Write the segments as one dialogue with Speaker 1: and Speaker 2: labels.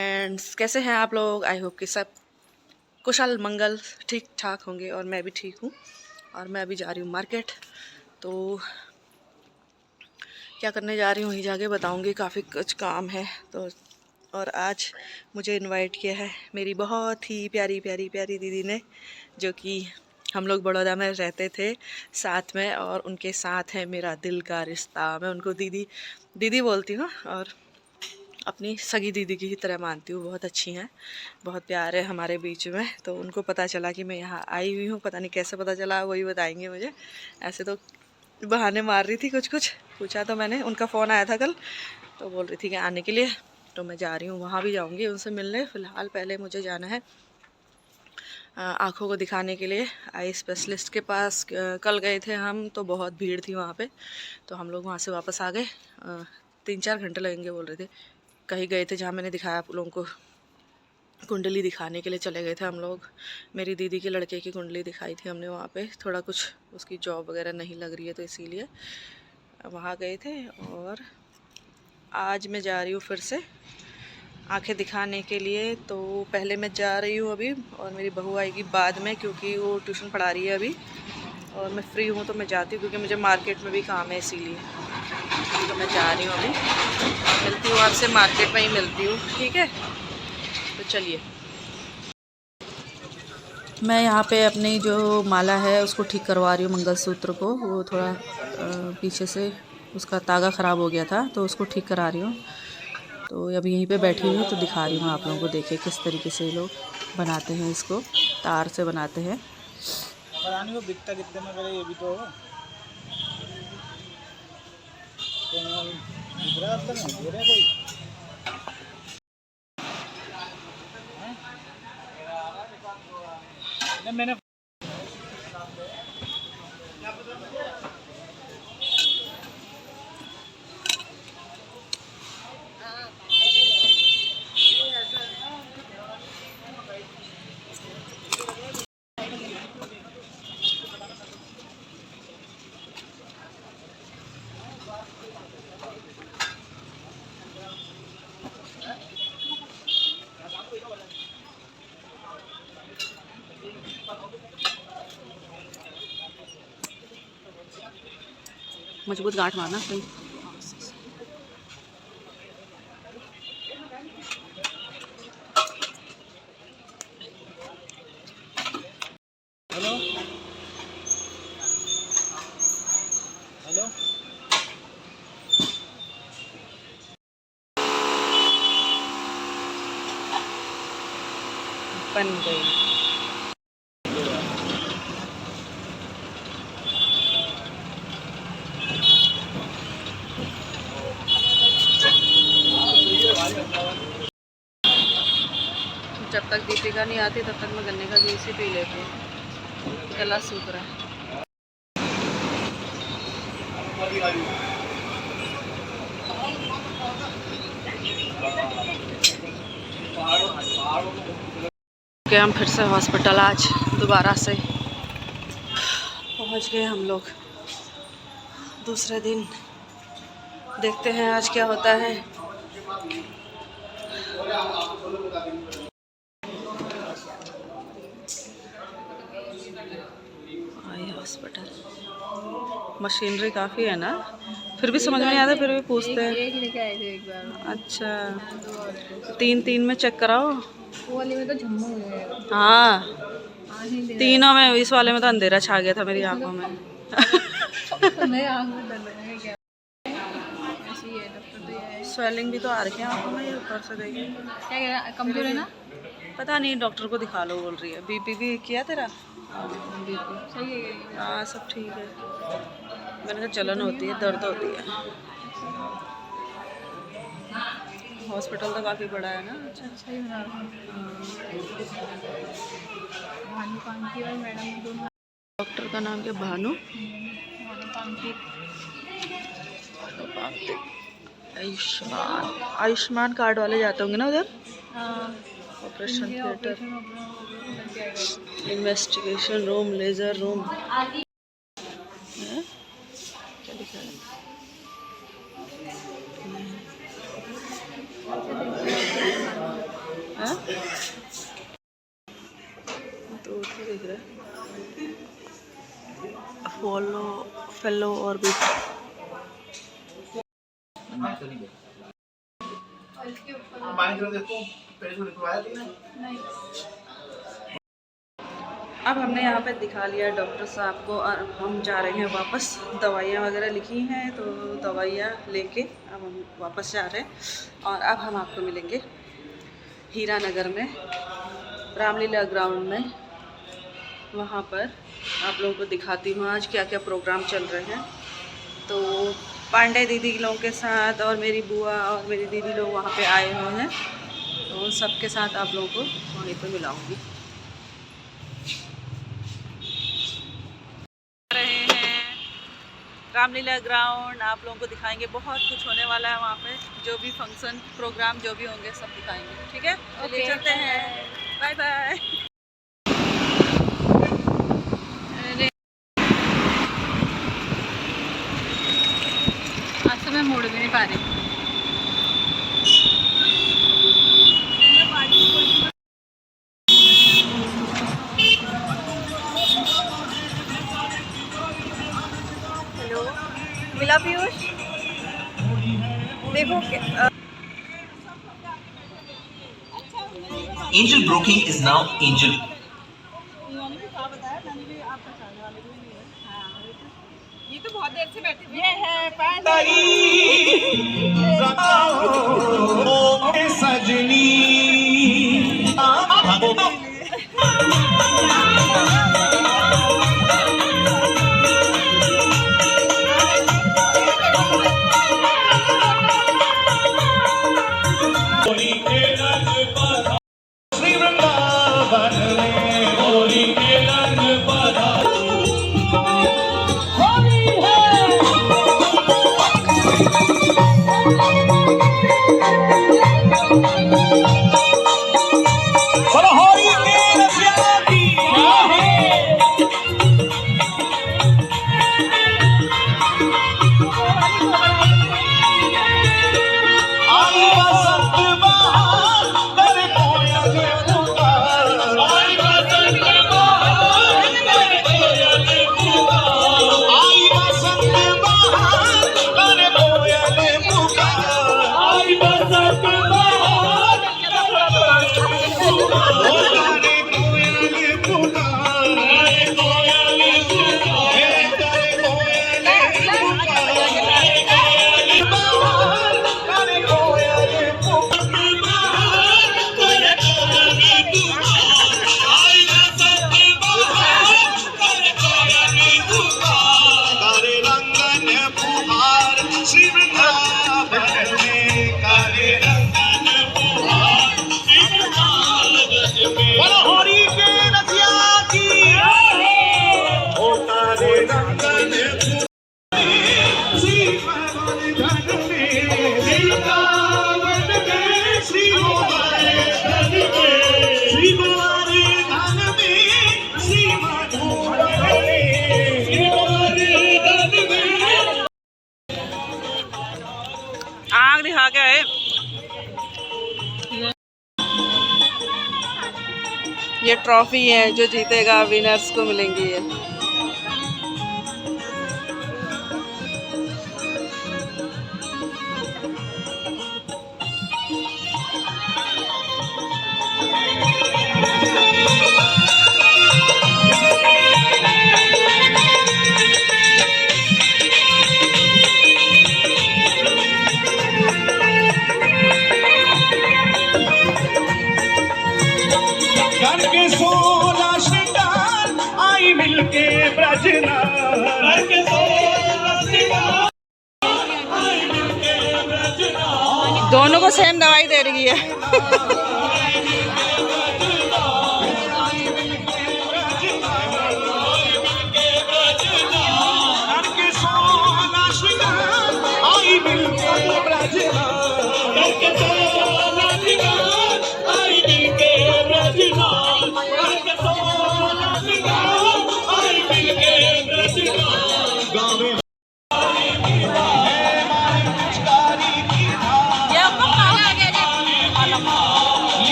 Speaker 1: Friends, कैसे हैं आप लोग? आई होप कि सब कुशल मंगल ठीक ठाक होंगे और मैं भी ठीक हूँ। और मैं अभी जा रही हूँ मार्केट। तो क्या करने जा रही हूँ वहीं जाके बताऊँगी। काफ़ी कुछ काम है तो। और आज मुझे इनवाइट किया है मेरी बहुत ही प्यारी प्यारी प्यारी दीदी ने, जो कि हम लोग बड़ौदा में रहते थे साथ में, और उनके साथ है मेरा दिल का रिश्ता। मैं उनको दीदी दीदी बोलती हूँ और अपनी सगी दीदी की ही तरह मानती हूँ। बहुत अच्छी हैं, बहुत प्यार है हमारे बीच में। तो उनको पता चला कि मैं यहाँ आई हुई हूँ, पता नहीं कैसे पता चला, वही बताएंगे मुझे। ऐसे तो बहाने मार रही थी, कुछ कुछ पूछा तो मैंने। उनका फ़ोन आया था कल, तो बोल रही थी कि आने के लिए, तो मैं जा रही हूँ, वहाँ भी जाऊँगी उनसे मिलने। फ़िलहाल पहले मुझे जाना है आँखों को दिखाने के लिए आई स्पेशलिस्ट के पास। कल गए थे हम तो बहुत भीड़ थी वहाँ पे, तो हम लोग वहाँ से वापस आ गए। 3-4 घंटे लगेंगे बोल रहे थे। कहीं गए थे जहाँ मैंने दिखाया आप लोगों को, कुंडली दिखाने के लिए चले गए थे हम लोग। मेरी दीदी के लड़के की कुंडली दिखाई थी हमने वहाँ पे। थोड़ा कुछ उसकी जॉब वगैरह नहीं लग रही है तो इसीलिए वहाँ गए थे। और आज मैं जा रही हूँ फिर से आंखें दिखाने के लिए। तो पहले मैं जा रही हूँ अभी, और मेरी बहू आएगी बाद में, क्योंकि वो ट्यूशन पढ़ा रही है अभी। और मैं फ्री हूँ तो मैं जाती हूँ, क्योंकि मुझे मार्केट में भी काम है, इसीलिए तो मैं जा रही हूँ अभी। मिलती हूँ आपसे मार्केट में ही मिलती हूँ, ठीक है? तो चलिए। मैं यहाँ पे अपनी जो माला है उसको ठीक करवा रही हूँ, मंगलसूत्र को। वो थोड़ा पीछे से उसका तागा ख़राब हो गया था तो उसको ठीक करा रही हूँ। तो अभी यहीं पे बैठी हुई हूँ तो दिखा रही हूँ आप लोगों को। देखिए किस तरीके से लोग बनाते हैं इसको, तार से बनाते हैं।
Speaker 2: को बिकता कितने में करे ये भी तो मैंने
Speaker 1: मजबूत गांठ मारना कहीं।
Speaker 2: हेलो हेलो
Speaker 1: बन गई। जब तक दीपिका नहीं आती तब तक मैं गन्ने का जूस ही पी लेती हूँ, गला सूख रहा है। कि हम फिर से हॉस्पिटल आज दोबारा से पहुंच गए हम लोग। दूसरे दिन देखते हैं आज क्या होता है। आई हॉस्पिटल, मशीनरी काफ़ी है ना, फिर भी समझ में नहीं आता, फिर भी पूछते हैं। एक लेके आए थे एक बार। अच्छा, 3 में चेक कराओ। वो वाले में तो झम्मू है। हाँ, तीनों में। इस वाले में तो अंधेरा छा गया था मेरी आंखों में। स्वेलिंग भी तो आ रही है आंखों में, ये ऊपर से देखिए। क्या कह रहा है, कमजोर है ना? पता नहीं, डॉक्टर को दिखा लो बोल रही है। बीपी भी किया तेरा? बीपी सही है? हाँ, सब ठीक है। मैंने कहा जलन होती है, दर्द होती है। हॉस्पिटल तो काफ़ी बड़ा है ना। अच्छा अच्छा ही बना रहा है। मैडम डॉक्टर का नाम क्या? भानु आयुष्मान। आयुष्मान कार्ड वाले जाते होंगे ना उधर। Operation theatre, investigation room, laser room. क्या लिखा है? दिख रहा है, फॉलो फेलो ऑर्बिट। अब हमने यहाँ पे दिखा लिया डॉक्टर साहब को और हम जा रहे हैं वापस। दवाइयाँ वगैरह लिखी हैं तो दवाइयाँ लेके अब हम वापस जा रहे हैं। और अब हम आपको मिलेंगे हीरा नगर में, रामलीला ग्राउंड में। वहाँ पर आप लोगों को दिखाती हूँ आज क्या क्या प्रोग्राम चल रहे हैं। तो पांडे दीदी लोगों के साथ और मेरी बुआ और मेरी दीदी लोग वहाँ पे आए हुए हैं, तो उन सब के साथ आप लोगों को वहीं पे मिलाऊंगी। रहे हैं रामलीला ग्राउंड, आप लोगों को दिखाएंगे। बहुत कुछ होने वाला है वहाँ पे, जो भी फंक्शन प्रोग्राम जो भी होंगे सब दिखाएंगे। ठीक है, चलिए चलते हैं। Bye bye. आज तो मैं मोड़ भी नहीं पा रही। हेलो, मिला पीयूष? देखो
Speaker 3: Angel broking is now Angel.
Speaker 1: ये तो बहुत देर से बैठे हुए हैं।
Speaker 3: सजनी
Speaker 1: आग दिखा के आए। ये ट्रॉफी है, जो जीतेगा विनर्स को मिलेंगी ये। दोनों को सेम दवाई दे रही है।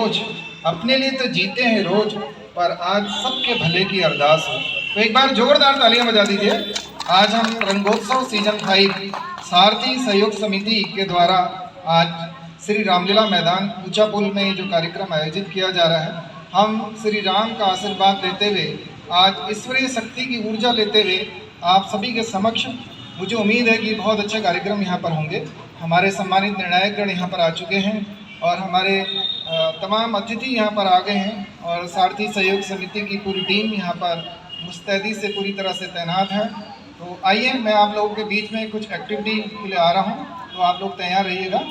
Speaker 4: रोज, अपने लिए तो जीते हैं रोज, पर आज सबके भले की अरदास हो। तो एक बार जोरदार तालियां बजा दीजिए। आज हम रंगोत्सव सीजन 5 सारथी सहयोग समिति के द्वारा आज श्री रामलीला मैदान ऊंचा पुल में जो कार्यक्रम आयोजित किया जा रहा है, हम श्री राम का आशीर्वाद लेते हुए, आज ईश्वरीय शक्ति की ऊर्जा लेते हुए आप सभी के समक्ष, मुझे उम्मीद है कि बहुत अच्छे कार्यक्रम यहाँ पर होंगे। हमारे सम्मानित निर्णायकगण यहाँ पर आ चुके हैं और हमारे तमाम अतिथि यहाँ पर आ गए हैं और सारथी सहयोग समिति की पूरी टीम यहाँ पर मुस्तैदी से पूरी तरह से तैनात है। तो आइए, मैं आप लोगों के बीच में कुछ एक्टिविटी के लिए आ रहा हूँ, तो आप लोग तैयार रहिएगा।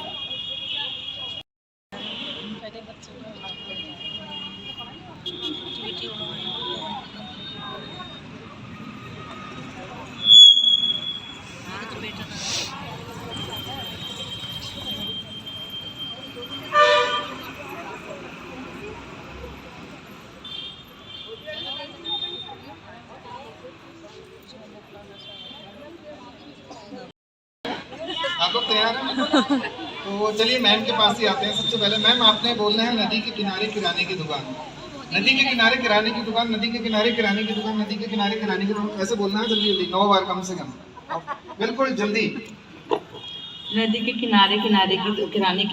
Speaker 4: आप लोग तैयार हैं? तो चलिए मैम के पास ही आते हैं। सबसे पहले मैम, आपने बोलना है नदी के किनारे किराने की दुकान, नदी के किनारे किराने की दुकान, नदी के किनारे किराने की दुकान, नदी के किनारे किराने की दुकान, ऐसे बोलना है जल्दी जल्दी, 9 बार कम से कम, बिल्कुल जल्दी।
Speaker 5: नदी के किनारे किराने की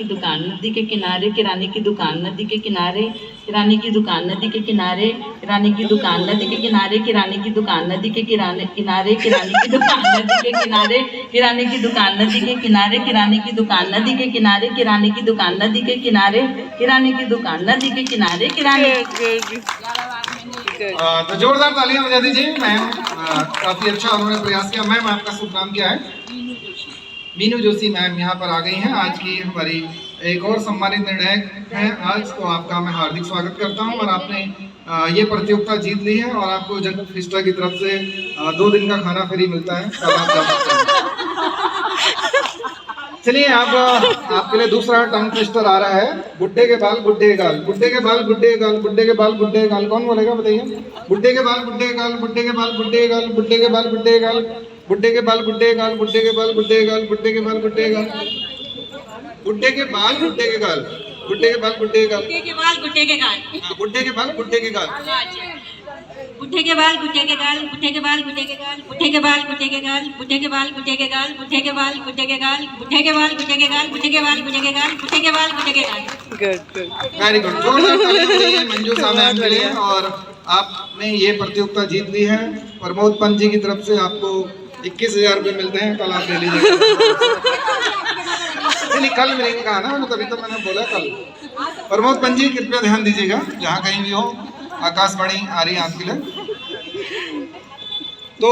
Speaker 5: दुकान, नदी के किनारे किराने की दुकान, नदी के किनारे किराने की दुकान, नदी के किनारे किराने की दुकान, नदी के किनारे किराने की दुकान, नदी के किनारे किराने की दुकान, नदी के किनारे किराने की दुकान, नदी के किनारे किराने की दुकान, नदी के किनारे किराने की दुकान, नदी के किनारे किराने की दुकान, नदी के किनारे किराने।
Speaker 4: तो जोरदार तालियां बजा दीजिए। मैम काफी अच्छा उन्होंने प्रयास किया। मैम, आपका शुभ नाम क्या है? मीनू जोशी मैम यहाँ पर आ गई हैं। आज की हमारी एक और सम्मानित निर्णायक हैं आज, तो आपका मैं हार्दिक स्वागत करता हूँ। और आपने ये प्रतियोगिता जीत ली है और आपको जगत फिस्टा की तरफ से 2 दिन का खाना फ्री मिलता है। चलिए, आपके लिए दूसरा टंग ट्विस्टर आ रहा है। बुड्ढे के बाल बुड्ढे के गाल, बुड्ढे के बाल बुड्ढे के गाल, बुड्ढे के बाल बुड्ढे के गाल, कौन बोलेगा बताइए? बुड्ढे के बाल बुड्ढे के गाल, बुड्ढे के बाल बुड्ढे के गाल, बुड्ढे के बाल बुड्ढे के गाल, बुड्ढे के बाल बुड्ढे के गाल, बुड्ढे के बाल बुड्ढे के गाल, बुड्ढे के बाल बुड्ढे के गाल, बुड्ढे के बाल बुड्ढे के गाल, बुड्ढे के बाल बुड्ढे के गाल,
Speaker 5: बुड्ढे के बाल बुड्ढे के गाल,
Speaker 4: बुड्ढे के बाल बुड्ढे के गाल,
Speaker 5: बुड्ढे के बाल बुड्ढे के गाल, बुड्ढे के बाल बुड्ढे के गाल, बुड्ढे के बाल बुड्ढे के गाल, बुड्ढे के बाल बुड्ढे के गाल, बुड्ढे के बाल बुड्ढे के गाल, बुड्ढे के बाल बुड्ढे के गाल, बुड्ढे के बाल बुड्ढे के गाल, बुड्ढे के बाल बुड्ढे के गाल।
Speaker 1: Good good,
Speaker 4: very good. जोरदार तालियां बजाइए मंजू मैम के लिए। और आपने ये प्रतियोगिता जीत ली है। प्रमोद पंत जी की तरफ से आपको 21,000 रुपये मिलते हैं, कल आप ले लीजिए। नहीं, कल मिलेंगे कहा ना, तभी तो मैंने बोला कल। प्रमोद पंत जी कृपया ध्यान दीजिएगा, जहाँ कहीं भी हो, आकाशवाणी आ रही है आपके लिए। तो